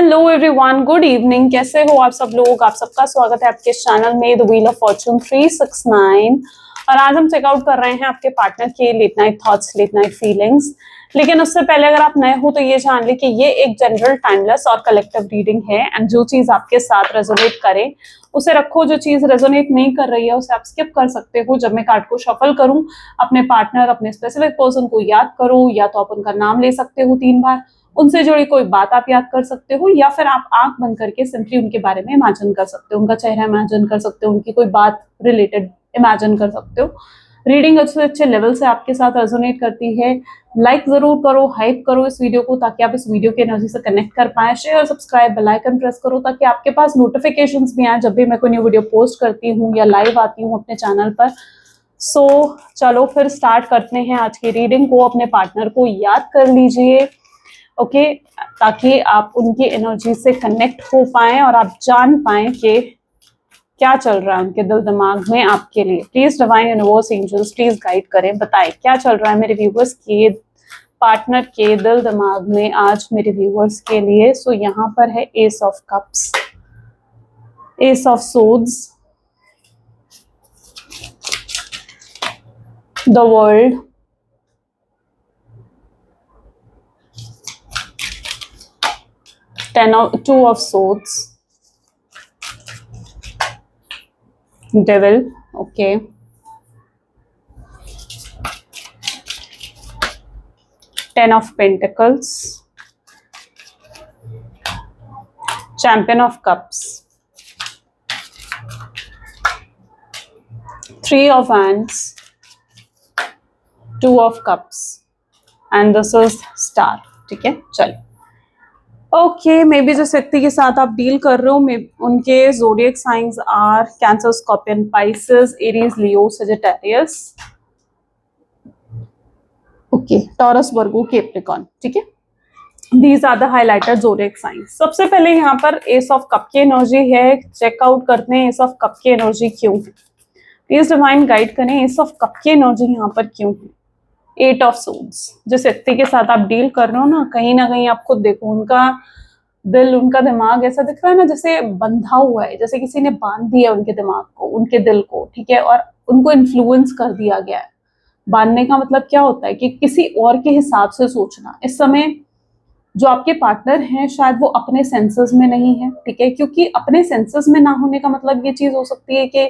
Hello everyone, good evening. कैसे हो आप सब लोग? आप सबका स्वागत है आपके चैनल में द व्हील ऑफ फॉर्चून 369। और आज हम चेकआउट कर रहे हैं आपके पार्टनर के late night thoughts, late night feelings. लेकिन उससे पहले अगर आप नए हो तो ये जान ले कि ये एक जनरल, टाइमलेस और कलेक्टिव रीडिंग है। एंड जो चीज आपके साथ रेजोनेट करे उसे रखो, जो चीज रेजोनेट नहीं कर रही है उसे आप स्किप कर सकते हो। जब मैं कार्ड को शफल करूं, अपने पार्टनर, अपने स्पेसिफिक पर्सन को याद करो, या तो आप उनका नाम ले सकते हो 3 बार, उनसे जुड़ी कोई बात आप याद कर सकते हो, या फिर आप आंख बंद करके सिंपली उनके बारे में इमेजिन कर सकते हो, उनका चेहरा इमेजिन कर सकते हो, उनकी कोई बात रिलेटेड इमेजिन कर सकते हो। रीडिंग अच्छे अच्छे लेवल से आपके साथ रेजोनेट करती है। लाइक जरूर करो, हाइप करो इस वीडियो को ताकि आप इस वीडियो के एनर्जी से कनेक्ट कर पाए। Share, subscribe, bell icon press करो ताकि आपके पास नोटिफिकेशंस भी आए जब भी मैं कोई न्यू वीडियो पोस्ट करती हूँ या लाइव आती हूँ अपने चैनल पर। सो चलो फिर स्टार्ट करते हैं आज की रीडिंग को। अपने पार्टनर को याद कर लीजिए, ओके, ताकि आप उनकी एनर्जी से कनेक्ट हो पाए और आप जान पाए कि क्या चल रहा है उनके दिल दिमाग में आपके लिए। Please divine universe, angels please guide करें, बताएं क्या चल रहा है मेरे व्यूवर्स के पार्टनर के दिल दिमाग में आज मेरे व्यूवर्स के लिए। सो यहाँ पर है S of cups, S of swords, the world, two of swords, devil, okay, 10 of pentacles, champion of cups, 3 of wands, 2 of cups, and this is star। ठीक है, चलिए। ओके, मे बी जिस व्यक्ति के साथ आप डील कर रहे हो उनके zodiac signs are Cancer, Scorpion, Pisces, Aries, Leo, Sagittarius, okay, Taurus, Virgo, Capricorn. ठीक है, these are the highlighted zodiac signs. सबसे पहले यहाँ पर एस ऑफ कप की एनर्जी है, चेकआउट करते हैं एस ऑफ कप की एनर्जी क्यों है। प्लीज डिवाइन गाइड करें, एस ऑफ कप की एनर्जी यहाँ पर क्यों है। 8 ऑफ सोड्स, जिस व्यक्ति के साथ आप डील कर रहे हो ना कहीं आप खुद देखो, उनका दिल, उनका दिमाग ऐसा दिख रहा है ना जैसे बंधा हुआ है, जैसे किसी ने बांध दिया उनके दिमाग को, उनके दिल को, ठीक है, और उनको इन्फ्लुएंस कर दिया गया है। बांधने का मतलब क्या होता है कि किसी और के हिसाब से सोचना। इस समय जो आपके पार्टनर हैं शायद वो अपने सेंसेस में नहीं है, ठीक है, क्योंकि अपने सेंसेस में ना होने का मतलब ये चीज हो सकती है कि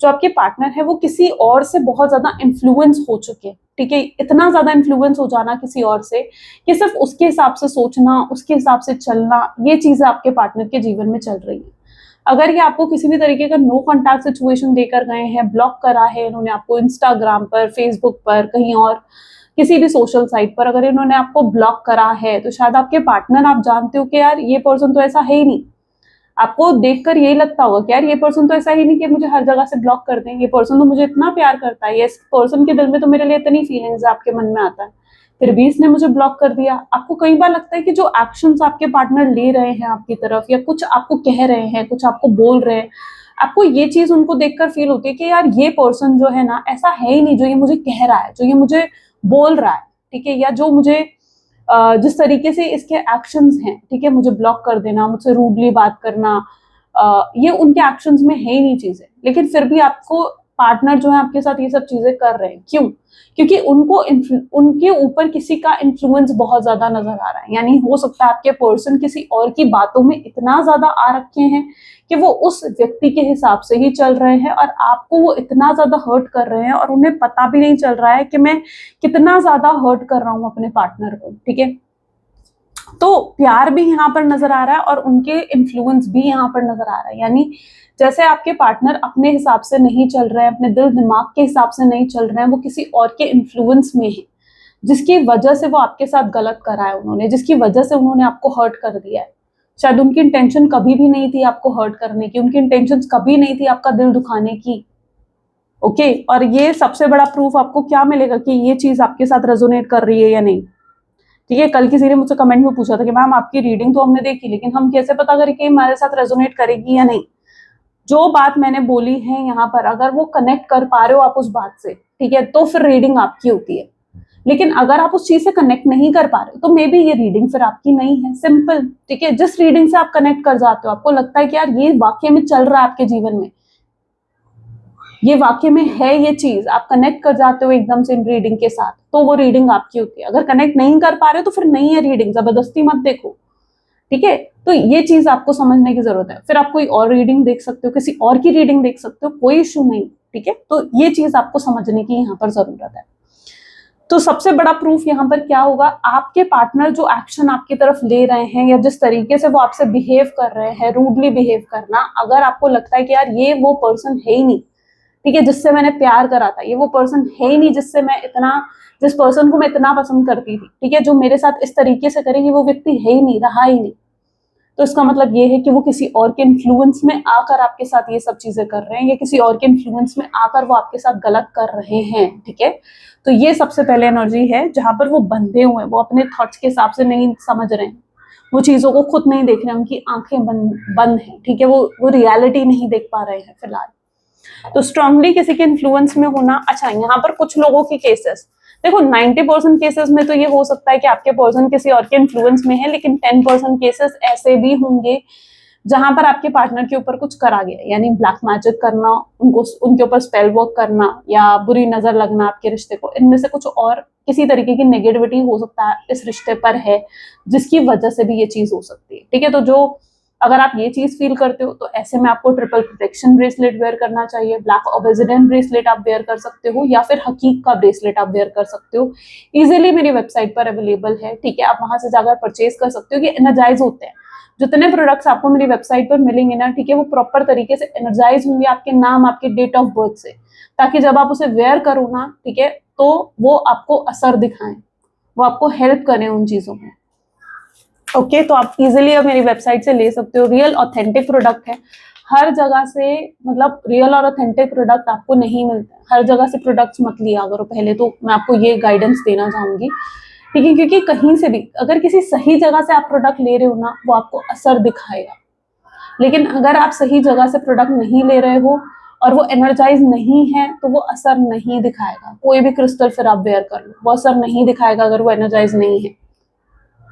जो आपके पार्टनर है वो किसी और से बहुत ज्यादा इन्फ्लुएंस हो चुके, ठीक है। इतना ज्यादा इन्फ्लुएंस हो जाना किसी और से कि सिर्फ उसके हिसाब से सोचना, उसके हिसाब से चलना, ये चीजें आपके पार्टनर के जीवन में चल रही है। अगर ये आपको किसी भी तरीके का नो कॉन्टैक्ट सिचुएशन देकर गए हैं, ब्लॉक करा है इन्होंने आपको इंस्टाग्राम पर, फेसबुक पर, कहीं और किसी भी सोशल साइट पर, अगर इन्होंने आपको ब्लॉक करा है तो शायद आपके पार्टनर, आप जानते हो कि यार ये पर्सन तो ऐसा है ही नहीं। आपको देखकर यही लगता होगा कि यार ये पर्सन तो ऐसा ही नहीं कि मुझे हर जगह से ब्लॉक कर दें, ये पर्सन तो मुझे इतना प्यार करता है, इस पर्सन के दिल में तो मेरे लिए इतनी फीलिंग्स है, आपके मन में आता है, फिर भी इसने मुझे ब्लॉक कर दिया। आपको कई बार लगता है कि जो एक्शंस आपके पार्टनर ले रहे हैं आपकी तरफ, या कुछ आपको कह रहे हैं, कुछ आपको बोल रहे हैं, आपको ये चीज उनको देखकर फील होती है कि यार ये पर्सन जो है ना ऐसा है ही नहीं जो ये मुझे कह रहा है, जो ये मुझे बोल रहा है, ठीक है, या जो मुझे जिस तरीके से इसके एक्शंस हैं, ठीक है, मुझे ब्लॉक कर देना, मुझसे रूडली बात करना, ये उनके एक्शंस में है ही नहीं चीजें। लेकिन फिर भी आपको पार्टनर जो है आपके साथ ये सब चीजें कर रहे हैं, क्यों? क्योंकि उनको उनके ऊपर किसी का इन्फ्लुएंस बहुत ज्यादा नजर आ रहा है। यानी हो सकता है आपके पर्सन किसी और की बातों में इतना ज्यादा आ रखे हैं कि वो उस व्यक्ति के हिसाब से ही चल रहे हैं, और आपको वो इतना ज्यादा हर्ट कर रहे हैं और उन्हें पता भी नहीं चल रहा है कि मैं कितना ज्यादा हर्ट कर रहा हूं अपने पार्टनर को, ठीक है। तो प्यार भी यहाँ पर नजर आ रहा है और उनके इन्फ्लुएंस भी यहाँ पर नजर आ रहा है। यानी जैसे आपके पार्टनर अपने हिसाब से नहीं चल रहे हैं, अपने दिल दिमाग के हिसाब से नहीं चल रहे हैं, वो किसी और के इन्फ्लुएंस में है, जिसकी वजह से वो आपके साथ गलत करा है उन्होंने, जिसकी वजह से उन्होंने आपको हर्ट कर दिया है। शायद उनकी इंटेंशन कभी भी नहीं थी आपको हर्ट करने की, उनकी इंटेंशन कभी नहीं थी आपका दिल दुखाने की, ओके। और ये सबसे बड़ा प्रूफ आपको क्या मिलेगा कि ये चीज आपके साथ रेजोनेट कर रही है या नहीं, ठीक है। कल किसी ने मुझसे कमेंट में पूछा था कि मैम आपकी रीडिंग तो हमने देखी, लेकिन हम कैसे पता करें कि हमारे साथ रेजोनेट करेगी या नहीं। जो बात मैंने बोली है यहाँ पर, अगर वो कनेक्ट कर पा रहे हो आप उस बात से, ठीक है, तो फिर रीडिंग आपकी होती है। लेकिन अगर आप उस चीज से कनेक्ट नहीं कर पा रहे हो तो मे बी ये रीडिंग फिर आपकी नहीं है, सिंपल। ठीक है, जिस रीडिंग से आप कनेक्ट कर जाते हो, आपको लगता है कि यार ये वाकई में चल रहा है आपके जीवन में, ये वाकई में है ये चीज, आप कनेक्ट कर जाते हो एकदम से इन रीडिंग के साथ, तो वो रीडिंग आपकी होती है। अगर कनेक्ट नहीं कर पा रहे हो तो फिर नहीं है रीडिंग, जबरदस्ती मत देखो। ठीक है, तो ये चीज आपको समझने की जरूरत है। फिर आप कोई और रीडिंग देख सकते हो, किसी और की रीडिंग देख सकते हो, कोई इशू नहीं। ठीक है, तो ये चीज आपको समझने की यहाँ पर जरूरत है। तो सबसे बड़ा प्रूफ यहाँ पर क्या होगा, आपके पार्टनर जो एक्शन आपकी तरफ ले रहे हैं या जिस तरीके से वो आपसे बिहेव कर रहे हैं, रूडली बिहेव करना, अगर आपको लगता है कि यार ये वो पर्सन है ही नहीं, ठीक है, जिससे मैंने प्यार करा था, ये वो पर्सन है ही नहीं जिससे मैं इतना, जिस पर्सन को मैं इतना पसंद करती थी, ठीक है, जो मेरे साथ इस तरीके से करेगी वो व्यक्ति है ही नहीं, रहा ही नहीं, तो इसका मतलब ये है कि वो किसी और के इन्फ्लुएंस में आकर आपके साथ ये सब चीजें कर रहे हैं, या किसी और के इन्फ्लुएंस में आकर वो आपके साथ गलत कर रहे हैं। ठीक है, तो ये सबसे पहले एनर्जी है जहां पर वो बंधे हुए हैं, वो अपने थॉट्स के हिसाब से नहीं समझ रहे हैं, वो चीजों को खुद नहीं देख रहे हैं, उनकी आंखें बंद हैं। ठीक है, वो रियलिटी नहीं देख पा रहे हैं फिलहाल। तो स्ट्रांगली किसी के इन्फ्लुएंस में होना। अच्छा, यहाँ पर कुछ लोगों के केसेस देखो, 90% केसेस में तो ये हो सकता है कि आपके पर्सन किसी और के इन्फ्लुएंस में है, लेकिन 10% केसेस ऐसे भी होंगे जहां पर आपके पार्टनर के ऊपर कुछ करा गया, यानी ब्लैक मैजिक करना, उनको उनके ऊपर स्पेल वर्क करना या बुरी नजर लगना आपके रिश्ते को, इनमें से कुछ और किसी तरीके की नेगेटिविटी हो सकता है इस रिश्ते पर है, जिसकी वजह से भी ये चीज हो सकती है। ठीक है, तो जो अगर आप ये चीज फील करते हो तो ऐसे में आपको ट्रिपल प्रोटेक्शन ब्रेसलेट वेयर करना चाहिए, ब्लैक ऑब्सिडियन ब्रेसलेट आप वेयर कर सकते हो, या फिर हकीक का ब्रेसलेट आप वेयर कर सकते हो। इजीली मेरी वेबसाइट पर अवेलेबल है। ठीक है, आप वहां से जाकर परचेज कर सकते हो। ये एनर्जाइज होते हैं, जितने प्रोडक्ट्स आपको मेरी वेबसाइट पर मिलेंगे ना, ठीक है, वो प्रॉपर तरीके से एनर्जाइज होंगे आपके नाम, आपके डेट ऑफ बर्थ से, ताकि जब आप उसे वेयर करो ना, ठीक है, तो वो आपको असर दिखाएं, वो आपको हेल्प करें उन चीजों में। ओके, तो आप इजीली अब मेरी वेबसाइट से ले सकते हो। रियल ऑथेंटिक प्रोडक्ट है, हर जगह से, मतलब रियल और ऑथेंटिक प्रोडक्ट आपको नहीं मिलते हैं, हर जगह से प्रोडक्ट्स मत लिया करो। पहले तो मैं आपको ये गाइडेंस देना चाहूंगी, ठीक है, क्योंकि कहीं से भी अगर किसी सही जगह से आप प्रोडक्ट ले रहे हो ना, वो आपको असर दिखाएगा। लेकिन अगर आप सही जगह से प्रोडक्ट नहीं ले रहे हो और वो एनर्जाइज नहीं है, तो वो असर नहीं दिखाएगा। कोई भी क्रिस्टल फिर आप वेयर कर लो, वो असर नहीं दिखाएगा अगर वो एनर्जाइज नहीं है।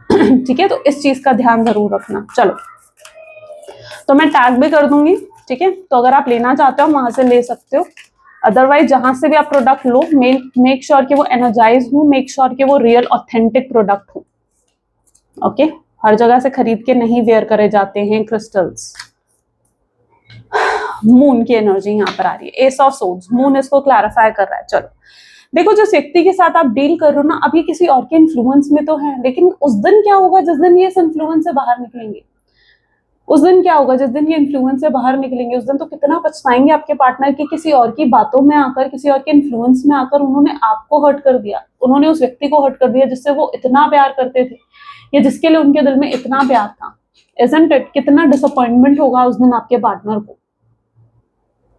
ठीक है, तो इस चीज का ध्यान जरूर रखना। चलो, तो मैं टैग भी कर दूंगी। ठीक है, तो अगर आप लेना चाहते हो वहां से ले सकते हो, अदरवाइज जहां से भी आप प्रोडक्ट लो, मेक श्योर कि वो एनर्जाइज हो, मेक श्योर कि वो रियल ऑथेंटिक प्रोडक्ट हो। ओके, हर जगह से खरीद के नहीं वेयर करे जाते हैं क्रिस्टल्स। मून की एनर्जी यहाँ पर आ रही है, एस ऑफ सोर्ड्स, मून इसको क्लैरिफाई कर रहा है। चलो देखो, जिस व्यक्ति के साथ आप डील कर रहे हो ना, अब ये किसी और के इन्फ्लुएंस में तो है, लेकिन उस दिन क्या होगा जिस दिन ये इस इन्फ्लुएंस से बाहर निकलेंगे, उस दिन क्या होगा जिस दिन ये इन्फ्लुएंस से बाहर निकलेंगे, उस दिन तो कितना पछताएंगे आपके पार्टनर की, किसी और की बातों में आकर, किसी और के इन्फ्लुएंस में आकर उन्होंने आपको हर्ट कर दिया, उन्होंने उस व्यक्ति को हर्ट कर दिया जिससे वो इतना प्यार करते थे या जिसके लिए उनके दिल में इतना प्यार था। Isn't it? कितना डिसअपॉइंटमेंट होगा उस दिन आपके पार्टनर को।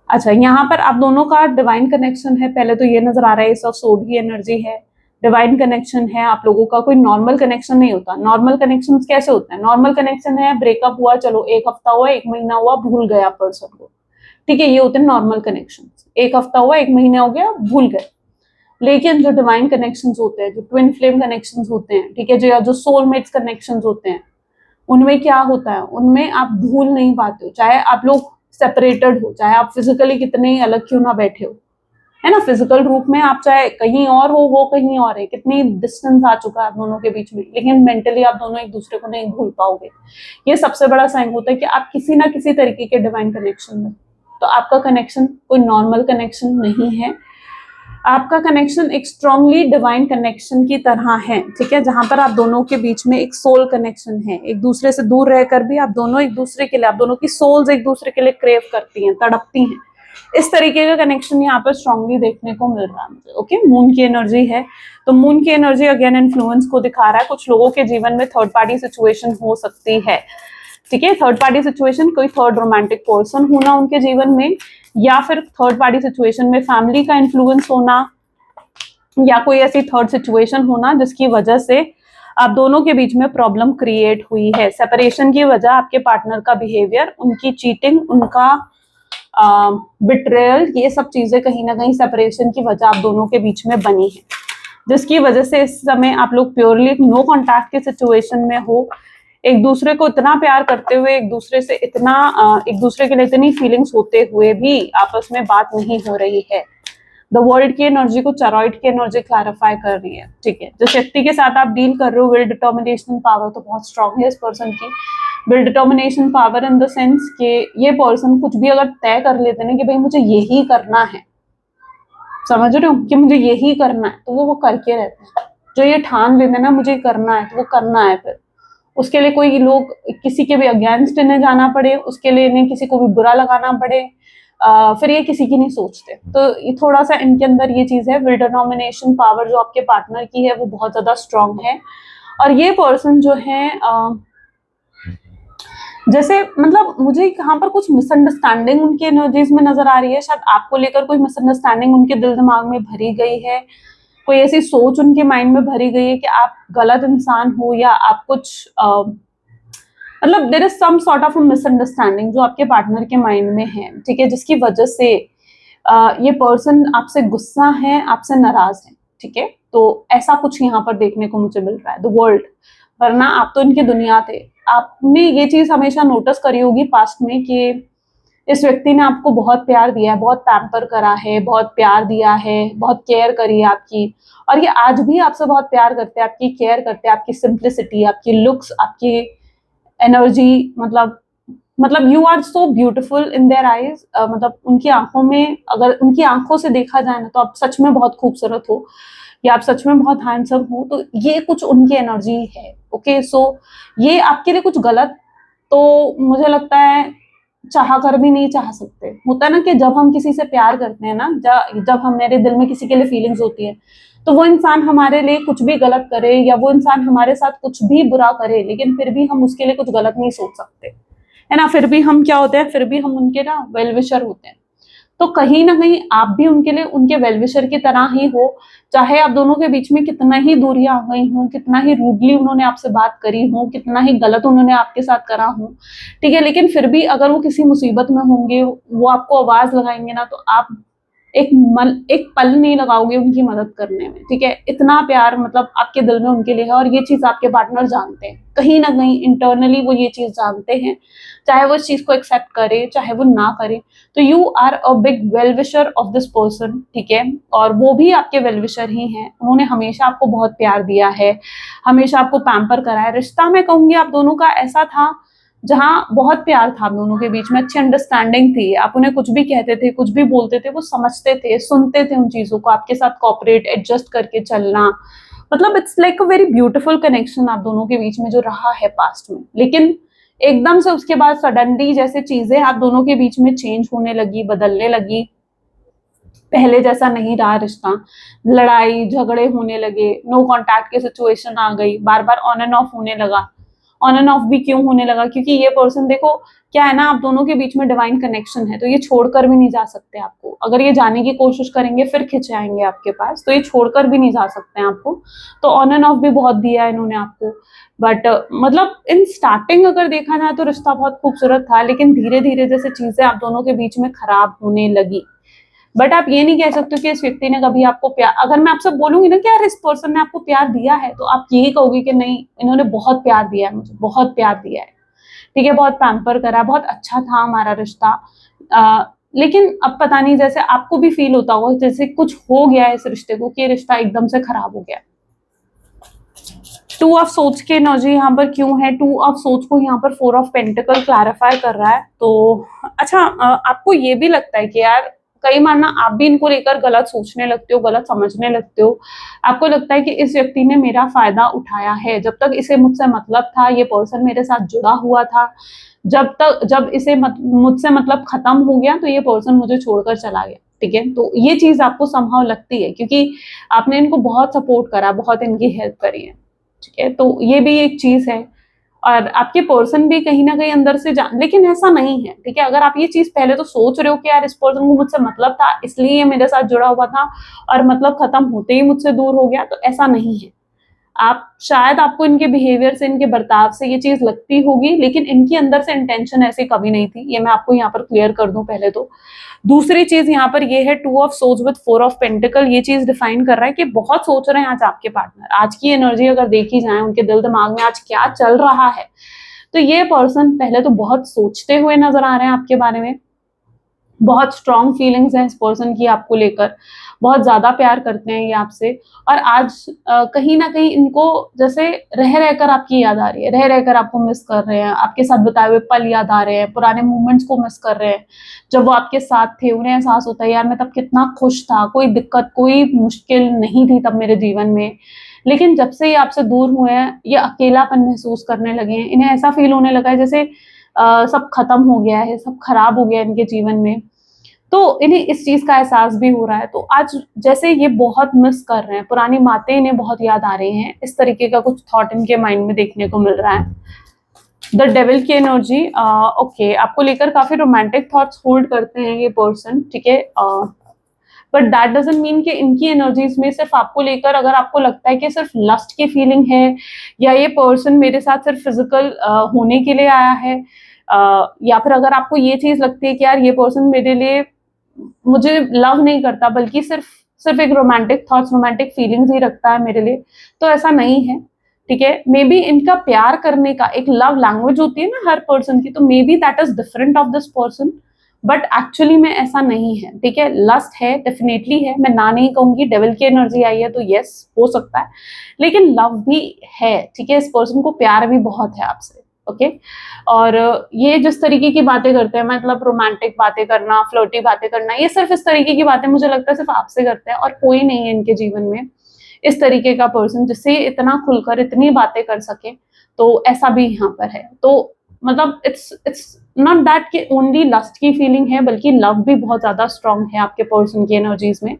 अच्छा, यहाँ पर आप दोनों का डिवाइन कनेक्शन है, पहले तो ये नजर आ रहा है, एस ऑफ सोर्ड की एनर्जी है, डिवाइन कनेक्शन है आप लोगों का, कोई नॉर्मल कनेक्शन नहीं होता। नॉर्मल कनेक्शन कैसे होते हैं? नॉर्मल कनेक्शन है, ब्रेकअप हुआ, चलो 1 हफ्ता हुआ, 1 महीना हुआ, भूल गया पर्सन को, ठीक है, ये होते हैं नॉर्मल कनेक्शन। 1 हफ्ता हुआ, 1 महीना हो गया, भूल गए। लेकिन जो डिवाइन कनेक्शन होते हैं, जो ट्विन फ्लेम कनेक्शन होते हैं, ठीक है, जो सोलमेट्स कनेक्शन होते हैं, उनमें क्या होता है, उनमें आप भूल नहीं पाते हो, चाहे आप लोग सेपरेटेड हो, चाहे आप फिजिकली कितने ही अलग क्यों ना बैठे हो, है ना, फिजिकल रूप में आप चाहे कहीं और हो, वो कहीं और है, कितनी डिस्टेंस आ चुका है आप दोनों के बीच में, लेकिन मेंटली आप दोनों एक दूसरे को नहीं भूल पाओगे। ये सबसे बड़ा साइन होता है कि आप किसी ना किसी तरीके के डिवाइन कनेक्शन में, तो आपका कनेक्शन कोई नॉर्मल कनेक्शन नहीं है, आपका कनेक्शन एक स्ट्रांगली डिवाइन कनेक्शन की तरह है। ठीक है, जहां पर आप दोनों के बीच में एक सोल कनेक्शन है, एक दूसरे से दूर रहकर भी आप दोनों एक दूसरे के लिए, आप दोनों की सोल्स एक दूसरे के लिए क्रेव करती हैं, तड़पती हैं। इस तरीके का कनेक्शन यहाँ पर स्ट्रांगली देखने को मिल रहा है मुझे। ओके, मून की एनर्जी है, तो मून की एनर्जी अगेन इन्फ्लुएंस को दिखा रहा है। कुछ लोगों के जीवन में थर्ड पार्टी सिचुएशन हो सकती है। ठीक है, थर्ड पार्टी सिचुएशन, कोई थर्ड रोमांटिक पर्सन होना उनके जीवन में, या फिर थर्ड पार्टी सिचुएशन में फैमिली का इन्फ्लुएंस होना, या कोई ऐसी थर्ड सिचुएशन होना जिसकी वजह से आप दोनों के बीच में प्रॉब्लम क्रिएट हुई है। सेपरेशन की वजह आपके पार्टनर का बिहेवियर, उनकी चीटिंग, उनका बिट्रेयल, ये सब चीजें कहीं ना कहीं सेपरेशन की वजह आप दोनों के बीच में बनी है। जिसकी वजह से इस समय आप लोग प्योरली नो कॉन्टैक्ट के सिचुएशन में हो, एक दूसरे को इतना प्यार करते हुए, एक दूसरे से इतना एक दूसरे के लिए इतनी फीलिंग्स होते हुए भी आपस में बात नहीं हो रही है। द वर्ल्ड की एनर्जी को चरॉइड की एनर्जी क्लैरिफाई कर रही है, ठीक है। जिस व्यक्ति के साथ आप डील कर रहे हो, विल डिटर्मिनेशन पावर तो बहुत स्ट्रांग है इस पर्सन की। Will determination power in the sense कि ये पर्सन कुछ भी अगर तय कर लेते ना कि भाई मुझे यही करना है, समझ रहे हो, कि मुझे यही करना है, तो वो करके रहते हैं। जो ये ठान लेते ना मुझे करना है, तो वो करना है। फिर उसके लिए कोई लोग किसी के भी अगेंस्ट इन्हें जाना पड़े, उसके लिए इन्हें किसी को भी बुरा लगाना पड़े, फिर ये किसी की नहीं सोचते। तो ये थोड़ा सा इनके अंदर ये चीज है, विल डिटर्मिनेशन पावर जो आपके पार्टनर की है वो बहुत ज्यादा स्ट्रांग है। और ये पर्सन जो है जैसे मतलब मुझे यहाँ पर कुछ मिसअंडरस्टैंडिंग उनकी एनर्जीज में नजर आ रही है। शायद आपको लेकर कोई मिसअंडरस्टैंडिंग उनके दिल दिमाग में भरी गई है, कोई ऐसी सोच उनके माइंड में भरी गई है कि आप गलत इंसान हो, या आप कुछ मतलब there is some sort of misunderstanding जो आपके पार्टनर के माइंड में है, ठीक है, जिसकी वजह से ये पर्सन आपसे गुस्सा है, आपसे नाराज है, ठीक है। तो ऐसा कुछ यहाँ पर देखने को मुझे मिल रहा है, द वर्ल्ड। वरना आप तो इनकी दुनिया थे। आपने ये चीज हमेशा नोटिस करी होगी पास्ट में कि इस व्यक्ति ने आपको बहुत प्यार दिया है, बहुत पैम्पर करा है, बहुत प्यार दिया है, बहुत केयर करी है आपकी, और ये आज भी आपसे बहुत प्यार करते हैं, आपकी केयर करते हैं, आपकी सिंप्लिसिटी, आपकी लुक्स, आपकी एनर्जी, मतलब you are so beautiful in their eyes. मतलब उनकी आंखों में, अगर उनकी आंखों से देखा जाए ना, तो आप सच में बहुत खूबसूरत हो, या आप सच में बहुत हैंडसम हो। तो ये कुछ उनकी एनर्जी है, ओके। सो ये आपके लिए कुछ गलत तो मुझे लगता है चाह कर भी नहीं चाह सकते। होता है ना कि जब हम किसी से प्यार करते हैं ना, जब हमारे दिल में किसी के लिए फीलिंग्स होती है, तो वो इंसान हमारे लिए कुछ भी गलत करे, या वो इंसान हमारे साथ कुछ भी बुरा करे, लेकिन फिर भी हम उसके लिए कुछ गलत नहीं सोच सकते, है ना। फिर भी हम क्या होते हैं, फिर भी हम उनके ना वेल विशर होते हैं। तो कहीं ना कहीं आप भी उनके लिए उनके वेल विशर की तरह ही हो, चाहे आप दोनों के बीच में कितना ही दूरियां आ गई हों, कितना ही रूडली उन्होंने आपसे बात करी हो, कितना ही गलत उन्होंने आपके साथ करा हो, ठीक है, लेकिन फिर भी अगर वो किसी मुसीबत में होंगे, वो आपको आवाज लगाएंगे ना, तो आप एक पल नहीं लगाओगे उनकी मदद करने में, ठीक है। इतना प्यार मतलब आपके दिल में उनके लिए है, और ये चीज आपके पार्टनर जानते हैं, कहीं ना कहीं इंटरनली वो ये चीज जानते हैं, चाहे वो इस चीज को एक्सेप्ट करे चाहे वो ना करे। तो you are a big well wisher of this person, ठीक है, और वो भी आपके वेल विशर ही हैं। उन्होंने हमेशा आपको बहुत प्यार दिया है, हमेशा आपको पैम्पर करा है। रिश्ता मैं कहूंगी आप दोनों का ऐसा था जहां बहुत प्यार था, आप दोनों के बीच में अच्छी अंडरस्टैंडिंग थी। आप उन्हें कुछ भी कहते थे, कुछ भी बोलते थे, वो समझते थे, सुनते थे उन चीजों को, आपके साथ कॉपरेट एडजस्ट करके चलना। मतलब it's like a very beautiful connection आप दोनों के बीच में जो रहा है पास्ट में। लेकिन एकदम से उसके बाद सडनली जैसे चीजें आप दोनों के बीच में चेंज होने लगी, बदलने लगी, पहले जैसा नहीं रहा रिश्ता, लड़ाई झगड़े होने लगे, नो कांटेक्ट की सिचुएशन आ गई, बार बार ऑन एंड ऑफ होने लगा। ऑन एंड ऑफ भी क्यों होने लगा, क्योंकि ये पर्सन देखो क्या है ना, आप दोनों के बीच में डिवाइन कनेक्शन है, तो ये छोड़कर भी नहीं जा सकते आपको। अगर ये जाने की कोशिश करेंगे फिर खिंच आएंगे आपके पास, तो ये छोड़कर भी नहीं जा सकते हैं आपको। तो ऑन एंड ऑफ भी बहुत दिया है इन्होंने आपको। बट मतलब इन स्टार्टिंग अगर देखा जाए तो रिश्ता बहुत खूबसूरत था, लेकिन धीरे धीरे जैसे चीजें आप दोनों के बीच में खराब होने लगी। बट आप ये नहीं कह सकते कि इस व्यक्ति ने कभी आपको प्यार, अगर मैं आपसे बोलूंगी ना कि यार इस पर्सन ने आपको प्यार दिया है, तो आप यही कहोगे कि नहीं, इन्होंने बहुत प्यार दिया है, मुझे बहुत प्यार दिया है, ठीक है, बहुत पैम्पर करा, बहुत अच्छा था हमारा रिश्ता। लेकिन अब पता नहीं, जैसे आपको भी फील होता होगा जैसे कुछ हो गया है इस रिश्ते को, कि रिश्ता एकदम से खराब हो गया। टू ऑफ सोच की एनर्जी यहाँ पर क्यों है, टू ऑफ सोच को यहाँ पर फोर ऑफ पेंटिकल क्लैरिफाई कर रहा है। तो अच्छा, आपको ये भी लगता है कि यार कई बार ना आप भी इनको लेकर गलत सोचने लगते हो, गलत समझने लगते हो। आपको लगता है कि इस व्यक्ति ने मेरा फायदा उठाया है, जब तक इसे मुझसे मतलब था, ये पर्सन मेरे साथ जुड़ा हुआ था, जब इसे मुझसे मतलब खत्म हो गया, तो ये पर्सन मुझे छोड़कर चला गया, ठीक है। तो ये चीज आपको संभव लगती है, क्योंकि आपने इनको बहुत सपोर्ट करा, बहुत इनकी हेल्प करी है, ठीक है। तो ये भी एक चीज है, और आपके पर्सन भी कहीं ना कहीं अंदर से जान, लेकिन ऐसा नहीं है, ठीक है। अगर आप ये चीज पहले तो सोच रहे हो कि यार इस पर्सन को मुझसे मतलब था, इसलिए ये मेरे साथ जुड़ा हुआ था, और मतलब खत्म होते ही मुझसे दूर हो गया, तो ऐसा नहीं है। आप शायद आपको इनके बिहेवियर से, इनके बर्ताव से ये चीज लगती होगी, लेकिन इनकी अंदर से इंटेंशन ऐसी कभी नहीं थी। ये मैं आपको यहाँ पर क्लियर कर दूं पहले तो। दूसरी चीज यहाँ पर ये है 2 of swords with 4 of pentacle. ये चीज डिफाइन कर रहा है कि बहुत सोच रहे हैं आज आपके पार्टनर। आज की एनर्जी अगर देखी जाए, उनके दिल दिमाग में आज क्या चल रहा है, तो ये पर्सन पहले तो बहुत सोचते हुए नजर आ रहे हैं आपके बारे में। बहुत स्ट्रॉन्ग फीलिंग्स हैं इस पर्सन की आपको लेकर, बहुत ज्यादा प्यार करते हैं ये आपसे। और आज कहीं ना कहीं इनको जैसे रह रहकर आपकी याद आ रही है, रह रहकर आपको मिस कर रहे हैं, आपके साथ बिताए हुए पल याद आ रहे हैं, पुराने मोमेंट्स को मिस कर रहे हैं। जब वो आपके साथ थे, उन्हें एहसास होता है यार मैं तब कितना खुश था, कोई दिक्कत कोई मुश्किल नहीं थी तब मेरे जीवन में। लेकिन जब से ये आपसे दूर हुए हैं, ये अकेलापन महसूस करने लगे हैं। इन्हें ऐसा फील होने लगा है जैसे सब खत्म हो गया है, सब खराब हो गया है इनके जीवन में। तो इन्हें इस चीज का एहसास भी हो रहा है। तो आज जैसे ये बहुत मिस कर रहे हैं, पुरानी बातें इन्हें बहुत याद आ रही हैं, इस तरीके का कुछ थॉट इनके माइंड में देखने को मिल रहा है। द डेविल की एनर्जी, ओके, आपको लेकर काफी रोमांटिक थॉट्स होल्ड करते हैं ये पर्सन, ठीक है। बट दैट डजंट मीन कि इनकी एनर्जीज में सिर्फ आपको लेकर, अगर आपको लगता है कि सिर्फ लस्ट की फीलिंग है, या ये पर्सन मेरे साथ सिर्फ फिजिकल होने के लिए आया है, या फिर अगर आपको ये चीज लगती है कि यार ये पर्सन मेरे लिए, मुझे लव नहीं करता बल्कि सिर्फ सिर्फ एक रोमांटिक थॉट्स, रोमांटिक फीलिंग्स ही रखता है मेरे लिए, तो ऐसा नहीं है, ठीक है। मे बी इनका प्यार करने का एक लव लैंग्वेज होती है ना हर पर्सन की, तो may be that is different of this person, but actually में ऐसा नहीं है, ठीक है। लस्ट है, डेफिनेटली है, मैं ना नहीं कहूंगी। डेविल की एनर्जी आई है तो यस हो सकता है, लेकिन लव भी है, ठीक है। इस पर्सन को प्यार भी बहुत है आपसे, ओके। और ये जिस तरीके की बातें करते हैं, मतलब रोमांटिक बातें करना, फ्लर्टी बातें करना, ये सिर्फ इस तरीके की बातें मुझे लगता है सिर्फ आपसे करते हैं, और कोई नहीं है इनके जीवन में इस तरीके का पर्सन जिससे इतना खुलकर इतनी बातें कर सके। तो ऐसा भी यहाँ पर है। तो मतलब इट्स नॉट दैट कि ओनली लस्ट की फीलिंग है, बल्कि लव भी बहुत ज्यादा स्ट्रांग है आपके पर्सन की एनर्जीज में।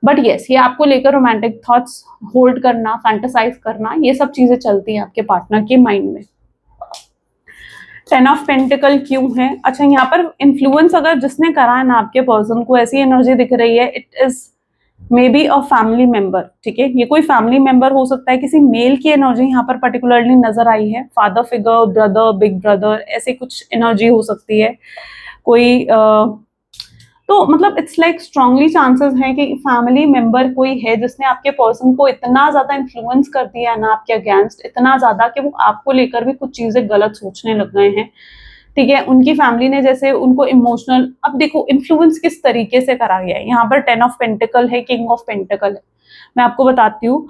बट यस, ये आपको लेकर रोमांटिक थॉट्स होल्ड करना, फैंटेसाइज करना, ये सब चीजें चलती हैं आपके पार्टनर के माइंड में। 10 ऑफ पेंटिकल क्यों है? अच्छा, यहाँ पर इन्फ्लुएंस अगर जिसने करा है ना आपके पर्सन को, ऐसी एनर्जी दिख रही है, it is may be a family member, ठीक है। ये कोई फैमिली मेंबर हो सकता है, किसी मेल की एनर्जी यहाँ पर पर्टिकुलरली नजर आई है। Father figure, brother, big brother, ऐसे कुछ एनर्जी हो सकती है। कोई तो मतलब इट्स लाइक स्ट्रांगली चांसेस हैं कि फैमिली मेंबर कोई है जिसने आपके पर्सन को इतना ज्यादा इन्फ्लुएंस कर दिया है ना आपके अगेंस्ट, इतना ज्यादा कि वो आपको लेकर भी कुछ चीजें गलत सोचने लग गए हैं, ठीक है। उनकी फैमिली ने जैसे उनको इमोशनल, अब देखो इन्फ्लुएंस किस तरीके से करा गया है। यहाँ पर 10 ऑफ पेंटिकल है, किंग ऑफ पेंटिकल है। मैं आपको बताती हूँ,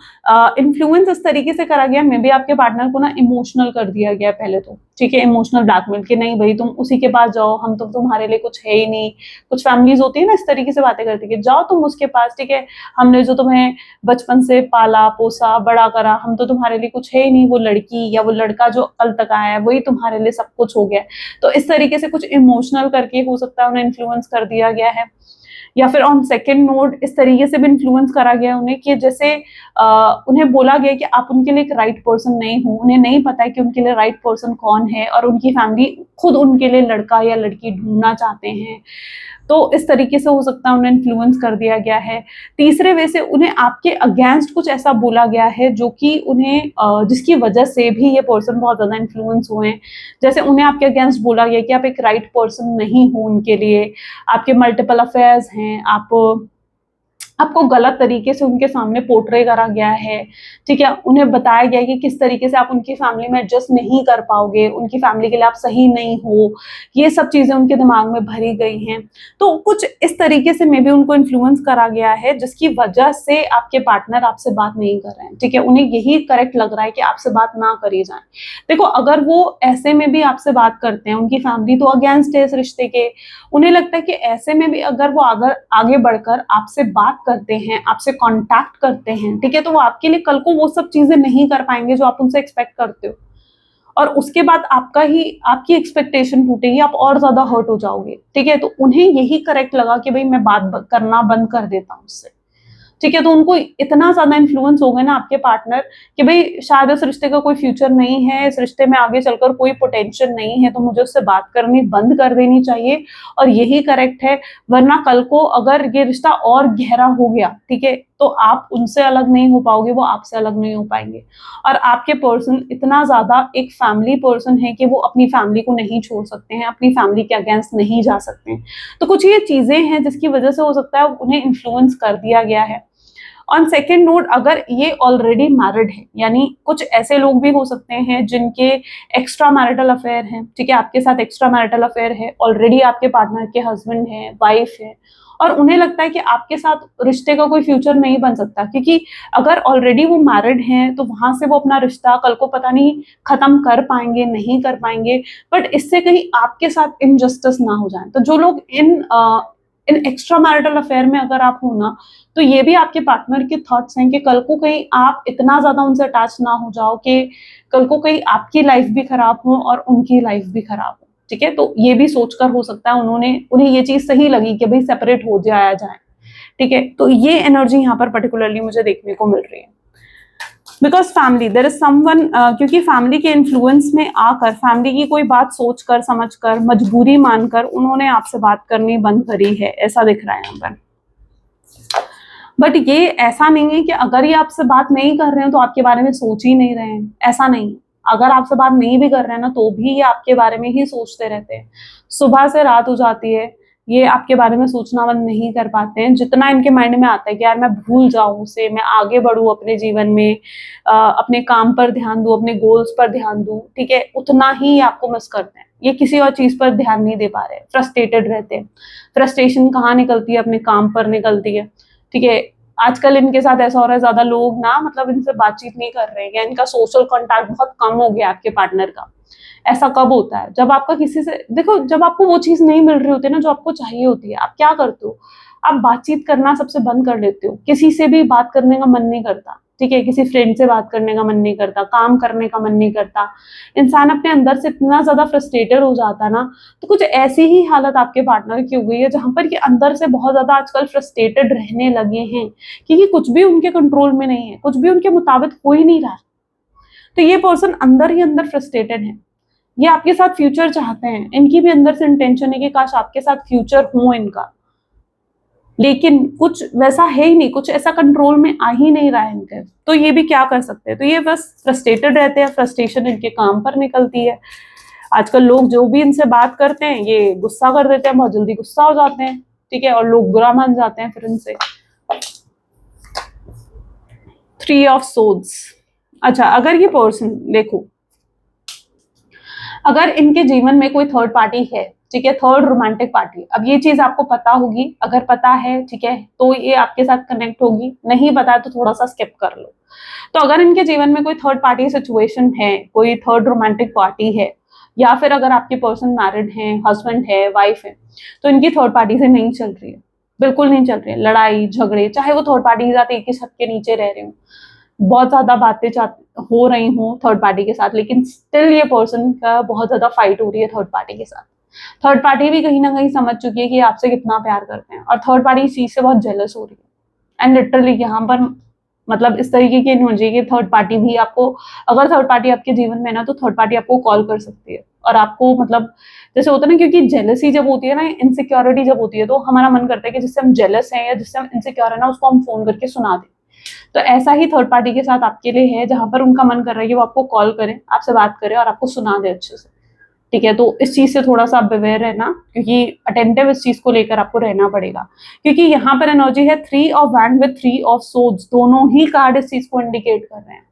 इन्फ्लुएंस इस तरीके से करा गया, मे बी आपके पार्टनर को ना इमोशनल कर दिया गया पहले तो, ठीक है। इमोशनल ब्लैकमेल कि नहीं भाई तुम उसी के पास जाओ, हम तो तुम्हारे लिए कुछ है ही नहीं। कुछ फैमिलीज होती है ना इस तरीके से बातें करती है, जाओ तुम उसके पास, ठीक है, हमने जो तुम्हें बचपन से पाला पोसा बड़ा करा, हम तो तुम्हारे लिए कुछ है ही नहीं। वो लड़की या वो लड़का जो कल तक आया है वही तुम्हारे लिए सब कुछ हो गया। तो इस तरीके से कुछ इमोशनल करके हो सकता है उन्हें इन्फ्लुएंस कर दिया गया है। या फिर ऑन सेकेंड नोट इस तरीके से भी इन्फ्लुएंस करा गया उन्हें कि जैसे उन्हें बोला गया कि आप उनके लिए एक राइट पर्सन नहीं हो। उन्हें नहीं पता है कि उनके लिए राइट पर्सन कौन है, और उनकी फैमिली खुद उनके लिए लड़का या लड़की ढूंढना चाहते हैं। तो इस तरीके से हो सकता है उन्हें इन्फ्लुएंस कर दिया गया है। तीसरे वे से उन्हें आपके अगेंस्ट कुछ ऐसा बोला गया है जो कि उन्हें जिसकी वजह से भी ये पर्सन बहुत ज्यादा इन्फ्लुएंस हुए हैं। जैसे उन्हें आपके अगेंस्ट बोला गया कि आप एक राइट पर्सन नहीं हो उनके लिए, आपके मल्टीपल अफेयर्स हैं, आपको गलत तरीके से उनके सामने पोर्ट्रे करा गया है, ठीक है। उन्हें बताया गया है कि किस तरीके से आप उनकी फैमिली में एडजस्ट नहीं कर पाओगे, उनकी फैमिली के लिए आप सही नहीं हो। ये सब चीजें उनके दिमाग में भरी गई हैं। तो कुछ इस तरीके से मे बी उनको इन्फ्लुएंस करा गया है जिसकी वजह से आपके पार्टनर आपसे बात नहीं कर रहे हैं, ठीक है। उन्हें यही करेक्ट लग रहा है कि आपसे बात ना करी जाए। देखो अगर वो ऐसे में भी आपसे बात करते हैं, उनकी फैमिली तो अगेंस्ट है इस रिश्ते के, उन्हें लगता है कि ऐसे में भी अगर वो आगे बढ़कर आपसे बात करते हैं, आपसे कांटेक्ट करते हैं, ठीक है, तो वो आपके लिए कल को वो सब चीजें नहीं कर पाएंगे जो आप उनसे एक्सपेक्ट करते हो। और उसके बाद आपकी एक्सपेक्टेशन टूटेगी, आप और ज्यादा हर्ट हो जाओगे, ठीक है। तो उन्हें यही करेक्ट लगा कि भाई मैं बात करना बंद कर देता हूँ उससे, ठीक है। तो उनको इतना ज्यादा इन्फ्लुएंस हो गए ना आपके पार्टनर कि भाई शायद इस रिश्ते का कोई फ्यूचर नहीं है, इस रिश्ते में आगे चलकर कोई पोटेंशियल नहीं है, तो मुझे उससे बात करनी बंद कर देनी चाहिए। और यही करेक्ट है, वरना कल को अगर ये रिश्ता और गहरा हो गया, ठीक है, तो आप उनसे अलग नहीं हो पाओगे, वो आपसे अलग नहीं हो पाएंगे। और आपके पर्सन इतना ज्यादा एक फैमिली पर्सन है कि वो अपनी फैमिली को नहीं छोड़ सकते हैं, अपनी फैमिली के अगेंस्ट नहीं जा सकते हैं। तो कुछ ये चीजें हैं जिसकी वजह से हो सकता है उन्हें इन्फ्लुएंस कर दिया गया है। ऑन सेकेंड नोट, अगर ये ऑलरेडी मैरिड है, यानी कुछ ऐसे लोग भी हो सकते हैं जिनके एक्स्ट्रा मैरिटल अफेयर है, ठीक है, आपके साथ एक्स्ट्रा मैरिटल अफेयर है, ऑलरेडी आपके पार्टनर के हस्बैंड है, वाइफ है, और उन्हें लगता है कि आपके साथ रिश्ते का कोई फ्यूचर नहीं बन सकता, क्योंकि अगर ऑलरेडी वो मैरिड हैं तो वहां से वो अपना रिश्ता कल को पता नहीं खत्म कर पाएंगे नहीं कर पाएंगे, बट इससे कहीं आपके साथ इनजस्टिस ना हो जाए। तो जो लोग इन एक्स्ट्रा मैरिटल अफेयर में अगर आप हो ना, तो ये भी आपके पार्टनर के थॉट्स हैं कि कल को कहीं आप इतना ज्यादा उनसे अटैच ना हो जाओ कि कल को कहीं आपकी लाइफ भी खराब हो और उनकी लाइफ भी खराब हो, ठीक है। तो ये भी सोचकर हो सकता है उन्हें ये चीज सही लगी कि भाई सेपरेट हो जाया जाए, ठीक है। तो ये एनर्जी यहाँ पर पर्टिकुलरली मुझे देखने को मिल रही है। Because family, there is someone, क्योंकि फैमिली के इन्फ्लुएंस में आकर, फैमिली की कोई बात सोचकर समझकर मजबूरी मानकर उन्होंने आपसे बात करनी बंद करी है, ऐसा दिख रहा है यहाँ पर। बट ये ऐसा नहीं है कि अगर ये आपसे बात नहीं कर रहे हैं तो आपके बारे में सोच ही नहीं रहे हैं, ऐसा नहीं। अगर आपसे बात नहीं भी कर रहे हैं ना तो भी ये आपके बारे में ही सोचते रहते हैं। सुबह से रात हो जाती है, ये आपके बारे में सोचना बंद नहीं कर पाते हैं। जितना इनके माइंड में आता है कि यार मैं भूल जाऊं उसे, मैं आगे बढ़ूं अपने जीवन में, अपने काम पर ध्यान दूं, अपने गोल्स पर ध्यान दूं, ठीक है, उतना ही आपको मिस करते हैं। ये किसी और चीज पर ध्यान नहीं दे पा रहे, फ्रस्ट्रेटेड रहते हैं। फ्रस्ट्रेशन कहाँ निकलती है? अपने काम पर निकलती है, ठीक है। आजकल इनके साथ ऐसा हो रहा है, ज्यादा लोग ना मतलब इनसे बातचीत नहीं कर रहे हैं, या इनका सोशल कांटेक्ट बहुत कम हो गया आपके पार्टनर का। ऐसा कब होता है? जब आपका किसी से, देखो, जब आपको वो चीज नहीं मिल रही होती है ना जो आपको चाहिए होती है, आप क्या करते हो? आप बातचीत करना सबसे बंद कर देते हो, किसी से भी बात करने का मन नहीं करता, ठीक है, किसी फ्रेंड से बात करने का मन नहीं करता, काम करने का मन नहीं करता। इंसान अपने अंदर से इतना ज्यादा फ्रस्ट्रेटेड हो जाता है ना। तो कुछ ऐसी ही हालत आपके पार्टनर की हो गई है जहां पर ये अंदर से बहुत ज्यादा आजकल फ्रस्ट्रेटेड रहने लगे हैं, क्योंकि कुछ भी उनके कंट्रोल में नहीं है, कुछ भी उनके मुताबिक हो ही नहीं रहा। तो ये पर्सन अंदर ही अंदर फ्रस्ट्रेटेड है। ये आपके साथ फ्यूचर चाहते हैं, इनकी भी अंदर से इंटेंशन है कि काश आपके साथ फ्यूचर हो इनका, लेकिन कुछ वैसा है ही नहीं, कुछ ऐसा कंट्रोल में आ ही नहीं रहा है इनके। तो ये भी क्या कर सकते हैं? तो ये बस फ्रस्ट्रेटेड रहते हैं, फ्रस्ट्रेशन इनके काम पर निकलती है। आजकल लोग जो भी इनसे बात करते हैं ये गुस्सा कर देते हैं, बहुत जल्दी गुस्सा हो जाते हैं, ठीक है, और लोग बुरा मान जाते हैं फिर इनसे। 3 ऑफ सोड्स। अच्छा, अगर ये पर्सन, देखो, अगर इनके जीवन में कोई थर्ड पार्टी है, ठीक है, थर्ड रोमांटिक पार्टी, अब ये चीज आपको पता होगी, अगर पता है, ठीक है, तो ये आपके साथ कनेक्ट होगी, नहीं पता है तो थोड़ा सा स्किप कर लो। तो अगर इनके जीवन में कोई थर्ड पार्टी सिचुएशन है, कोई थर्ड रोमांटिक पार्टी है, या फिर अगर आपके पर्सन मैरिड है, हस्बैंड है, वाइफ है, तो इनकी थर्ड पार्टी से नहीं चल रही है, बिल्कुल नहीं चल रही है। लड़ाई झगड़े, चाहे वो थर्ड पार्टी के साथ एक ही छत के नीचे रह रहे हो, बहुत ज्यादा बातें हो रही हूँ थर्ड पार्टी के साथ, लेकिन स्टिल ये पर्सन का बहुत ज्यादा फाइट हो रही है थर्ड पार्टी के साथ। थर्ड पार्टी भी कहीं ना कहीं समझ चुकी है कि आपसे कितना प्यार करते हैं, और थर्ड पार्टी इस चीज से बहुत जेलस हो रही है। एंड लिटरली यहाँ पर मतलब इस तरीके की एनर्जी की थर्ड पार्टी भी आपको, अगर थर्ड पार्टी आपके जीवन में ना, तो थर्ड पार्टी आपको कॉल कर सकती है, और आपको मतलब जैसे होता है ना, क्योंकि जेलसी जब होती है ना, इनसिक्योरिटी जब होती है, तो हमारा मन करता है कि जिससे हम जेलस हैं या जिससे हम इनसिक्योर है ना, उसको हम फोन करके सुना दें। तो ऐसा ही थर्ड पार्टी के साथ आपके लिए है, जहां पर उनका मन कर रहा है कि वो आपको कॉल करें, आपसे बात करें और आपको सुना दे अच्छे से, ठीक है। तो इस चीज से थोड़ा सा आप अवेयर रहना, क्योंकि अटेंटिव इस चीज को लेकर आपको रहना पड़ेगा, क्योंकि यहाँ पर एनर्जी है 3 of wand with 3 of swords, दोनों ही कार्ड इस चीज को इंडिकेट कर रहे हैं,